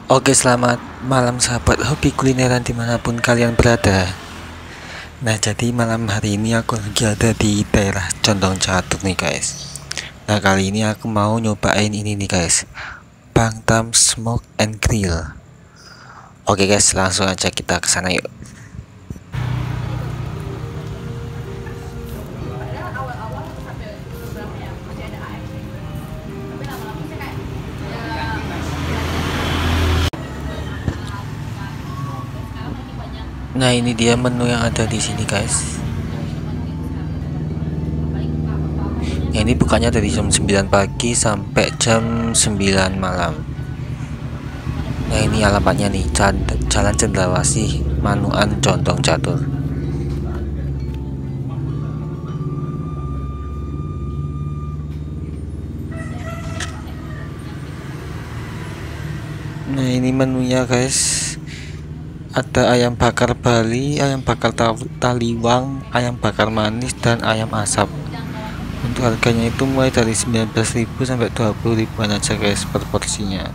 Oke, selamat malam sahabat hobi kulineran dimanapun kalian berada. Nah, jadi malam hari ini aku lagi ada di daerah Condong Catur nih guys. Nah, kali ini aku mau nyobain ini nih guys, Bangtam Smoke and Grill. Oke guys, langsung aja kita ke sana yuk. Nah, ini dia menu yang ada di sini guys. Ya, ini bukannya dari jam 9 pagi sampai jam 9 malam. Nah, ini alamatnya nih, Jalan Cendrawasih, Manuan, Condong Catur. Nah, ini menunya guys. Ada ayam bakar Bali, ayam bakar taliwang, ayam bakar manis, dan ayam asap. Untuk harganya itu mulai dari 19.000 sampai 20.000-an aja guys per porsinya.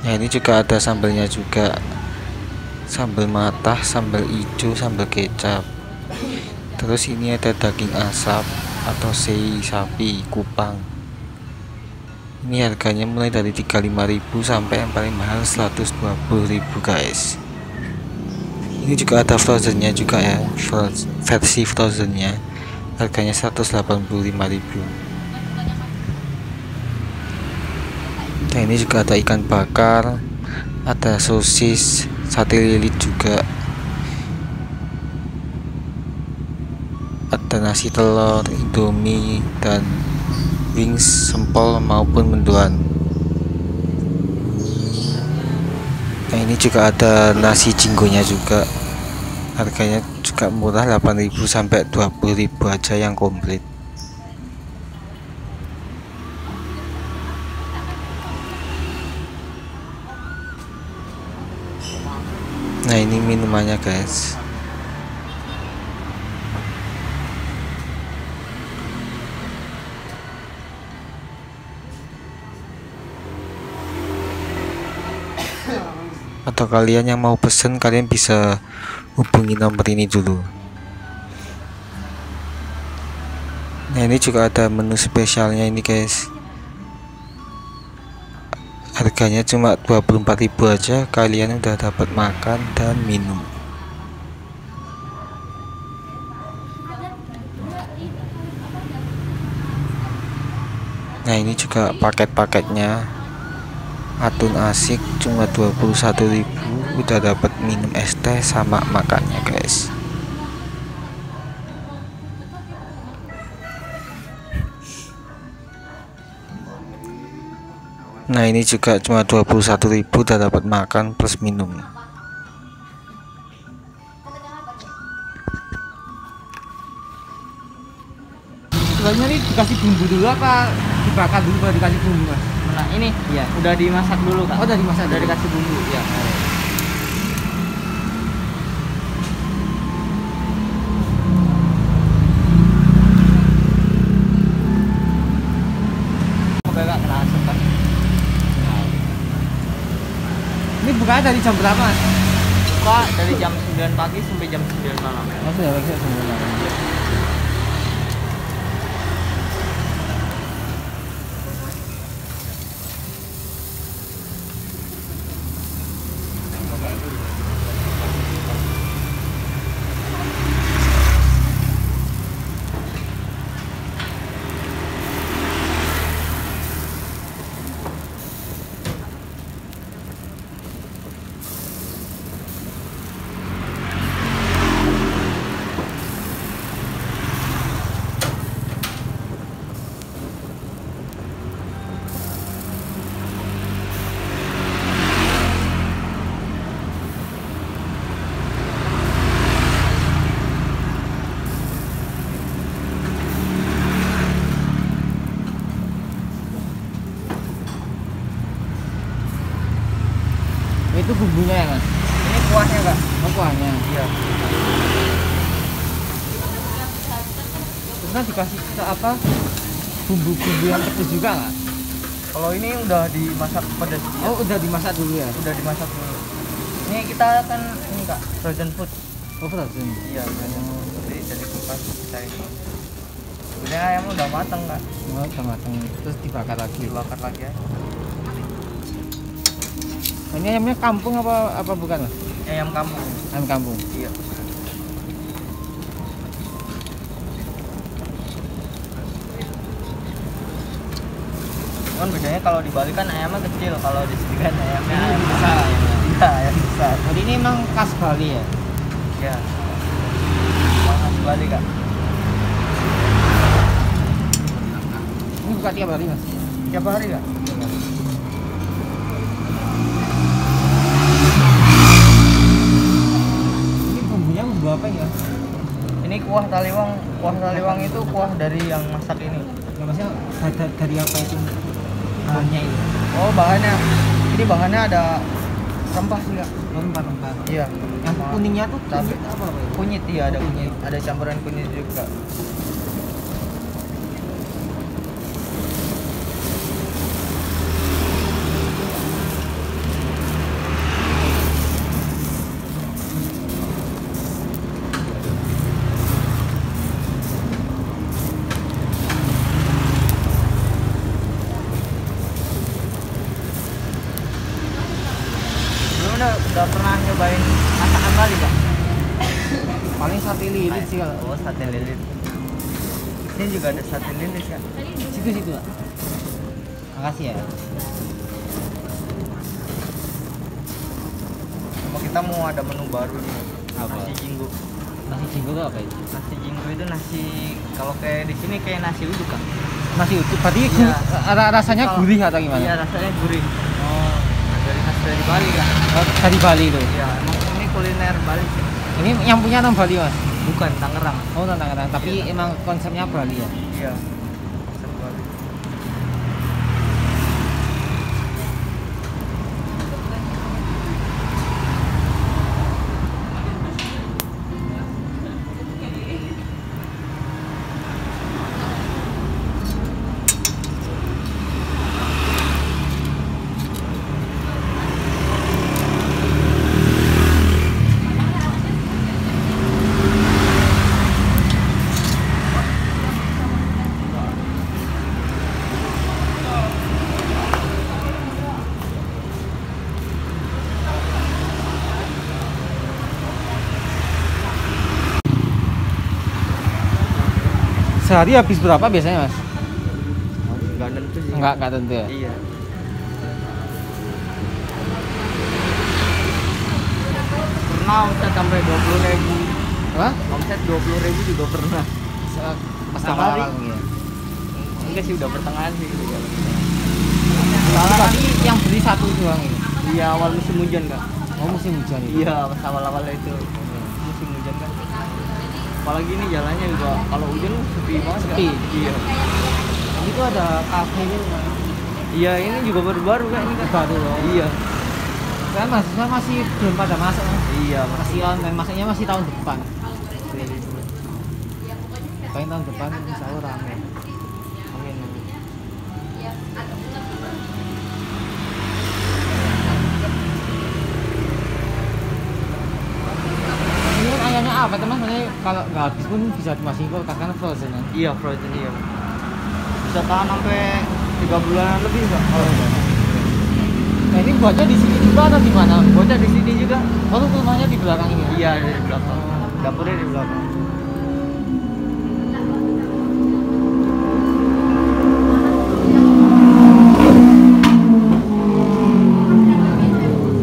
Nah, ini juga ada sambelnya juga, sambal matah, sambal hijau, sambal kecap. Terus ini ada daging asap atau sei sapi kupang. Ini harganya mulai dari 35.000 sampai yang paling mahal 120.000 guys. Ini juga ada frozennya juga ya, versi frozennya, harganya 185.000. Nah, ini juga ada ikan bakar, ada sosis, sate lilit juga, ada nasi telur, indomie, dan wings, sempol maupun mendoan. Nah, ini juga ada nasi jinggonya juga, harganya juga murah, 8.000 sampai 20.000 aja yang komplit. Nah, ini minumannya guys. Atau kalian yang mau pesen, kalian bisa hubungi nomor ini dulu. Nah, ini juga ada menu spesialnya ini guys, harganya cuma 24.000 aja, kalian udah dapat makan dan minum. Nah, ini juga paket-paketnya, atun asik cuma 21.000, udah dapat minum es teh sama makannya guys. Nah, ini juga cuma 21.000, udah dapat makan plus minum. Sebenarnya ini dikasih bumbu dulu apa dibakar dulu baru dikasih bumbu mas? Nah ini Iya. udah dimasak dulu kak. Oh udah dimasak, Udah dikasih bumbu ya. Oke kak, kena asap kan. Ini bukanya dari jam berapa mas? Buka dari jam 9 pagi sampai jam 9 malam. Oh sudah lagi sebentar. Itu bumbunya ya mas? Ini kuahnya kak. Oh kuahnya. Iya. Terus kan dikasih apa? Bumbu-bumbu yang pedes juga nggak? Kalau ini udah dimasak pedas. Oh, udah dimasak dulu ya? Udah dimasak dulu. Ini kita kan ini Kak, frozen food. Oh, frozen. Iya, frozen food. Jadi dari kulkas kita ini. Sebenarnya ayam udah matang Kak. Oh, udah matang. Terus dibakar lagi. Dibakar lagi ya. Ini ayamnya kampung apa bukan, Mas? Ayam kampung. Ayam kampung. Iya. Cuman bedanya kalau di Bali kan ayamnya kecil, kalau di sini kan ayamnya Ini ayam besar. Iya, ayam besar. Jadi ini emang khas Bali ya? Iya. Khas Bali Kak. Ini buka tiap hari, Mas? Tiap hari Kak. Ini bumbunya bumbu apa ya? Ini kuah taliwang. Kuah taliwang itu kuah dari yang masak ini. Ya, Masnya dari apa itu? Bahannya itu? Oh, bahannya. Ini bahannya ada rempah sih Kak. Oh, rempah-rempah. Iya. Yang kuningnya tuh Tapi kunyit apa ya? kunyit iya ada Oh, kunyit. kunyit. Ada campuran kunyit juga. Lu udah pernah nyobain masakan Bali Kak? Paling sate lilit sih kalau. Oh, sate lilit. Ini juga ada sate lilit ya. Situ-situ, Pak. Makasih ya. Sama kita mau ada menu baru nih. Apa? Nasi jinggo. Nasi jinggo itu apa itu? Nasi jinggo itu nasi kalau kayak di sini kayak nasi uduk Kak. Nasi utuh. Berarti Iya. rasanya Kalau- gurih atau gimana? Iya, rasanya gurih. Oh, Dari khas dari Bali Kak. dari Bali itu. Iya, emang ini kuliner Bali sih. Ini yang punya orang Bali, Mas? Bukan Tangerang. Oh, Tangerang. Tapi Iya. emang konsepnya Bali ya. Iya. Khas Bali. Sehari habis berapa biasanya, Mas? Enggak tentu sih. Enggak tentu ya. Iya. Pernah omset sampai 20.000. Wah? Omset 20.000 juga pernah. Pas Sehari? awal ya. Enggak sih, udah pertengahan sih. Berarti yang beli satu doang ini. Iya, awal musim hujan Kak. Oh, musim hujan itu. Iya, pas awal-awalnya itu musim hujan kan. Apalagi ini jalannya juga kalau hujan sepi banget Kak. Sepi? Iya. Ini tuh ada kafe gitu. Iya, ini juga baru-baru Kak ini Kak. Baru loh. Iya. Kan mahasiswa masih belum pada masuk, Mas. Iya, Masih online, masuknya masih tahun depan. Paling tahun depan insya Allah rame. Amin. Ini kan ayamnya apa teman? Maksudnya kalau nggak habis pun bisa dimasukin kulkas karena frozen kan? Iya, frozen iya. Bisa tahan sampai 3 bulanan lebih Kak. Nah ini buatnya di sini juga atau di mana? Bocah di sini juga. Oh, lu rumahnya di belakang ini ya? Iya, ada di belakang. Dapurnya di belakang.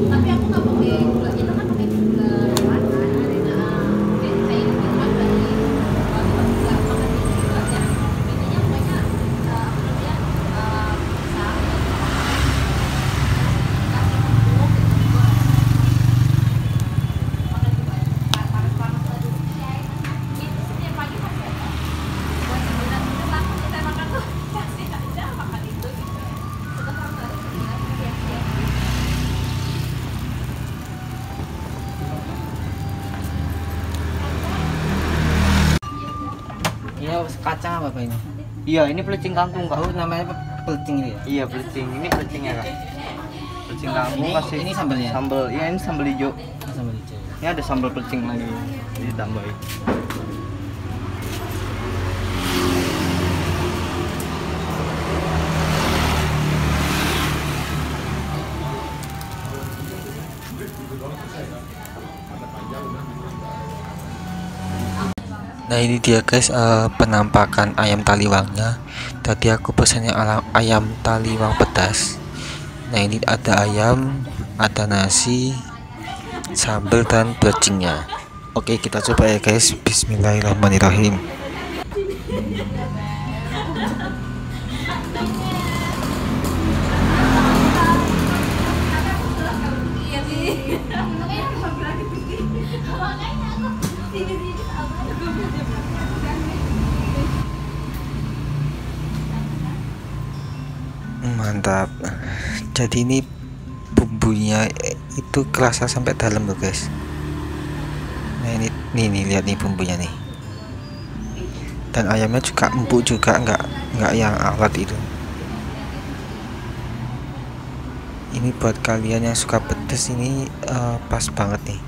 Tapi aku nggak pakai gula, itu kan pakai gula mana? Jadi saya ini kan dari gula makan gula ya. Bedanya pokoknya panas-panas aduh. Itu setiap pagi pasti ada. Buat sembilan itu langsung kita makan tuh pasti ada makan itu gitu. Setelah baru siap-siap. Iya, kacang apa ini? Iya, ini pelecing kangkung Kak. Oh, namanya pelecing ini ya? Iya pelecing, ini pelecingnya kak. Pelecing kampung kasih. Ini sambalnya? Sambal, iya ini sambal hijau. Sambal hijau. Ini ada sambal pelecing lagi, jadi tambahin. Nah ini dia guys, penampakan ayam taliwangnya. Tadi aku pesannya ayam taliwang pedas. Nah ini ada ayam, ada nasi, sambal dan pelecingnya. Oke kita coba ya guys. Bismillahirrahmanirrahim. Iya sih. Makanya aku bilang gitu. Makanya aku sini-sini tahu. Mantap. Jadi ini bumbunya itu kerasa sampai dalam loh guys. Nah ini lihat nih bumbunya nih. Dan ayamnya juga empuk juga, nggak yang awet itu. Ini buat kalian yang suka pedas ini pas banget nih.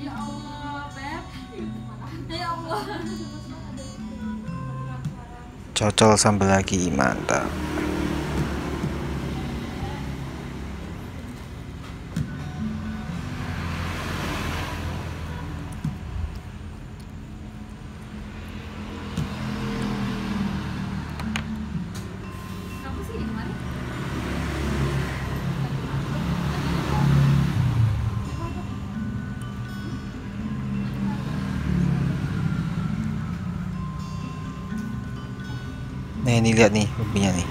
Ya Allah, Beb. Ya Allah. Cocol sambal lagi, mantap. Kamu sih di kemarin? Nah ini lihat nih bumbunya nih.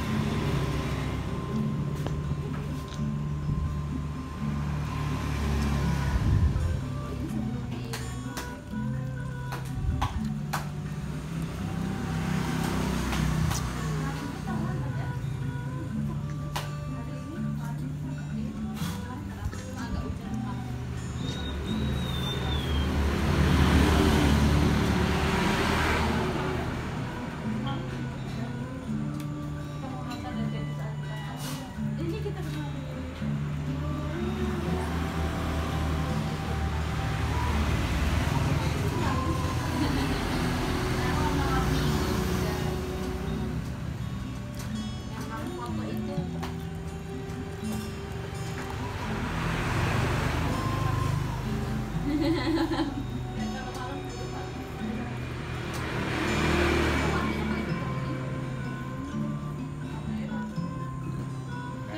Ini kita foto itu.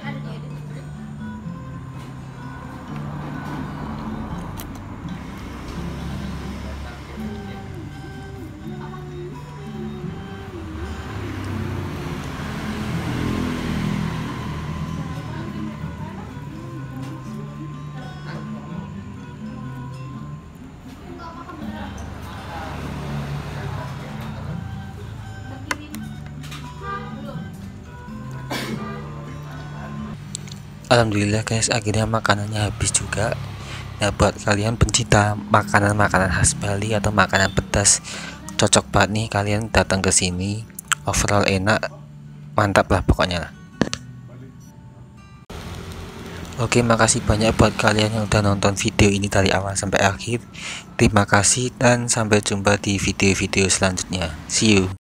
Ada di edit. Alhamdulillah guys, akhirnya makanannya habis juga. Nah buat kalian pencinta makanan-makanan khas Bali atau makanan pedas, cocok banget nih kalian datang ke sini. Overall enak, mantap lah pokoknya. Oke, makasih banyak buat kalian yang udah nonton video ini dari awal sampai akhir. Terima kasih dan sampai jumpa di video-video selanjutnya. See you.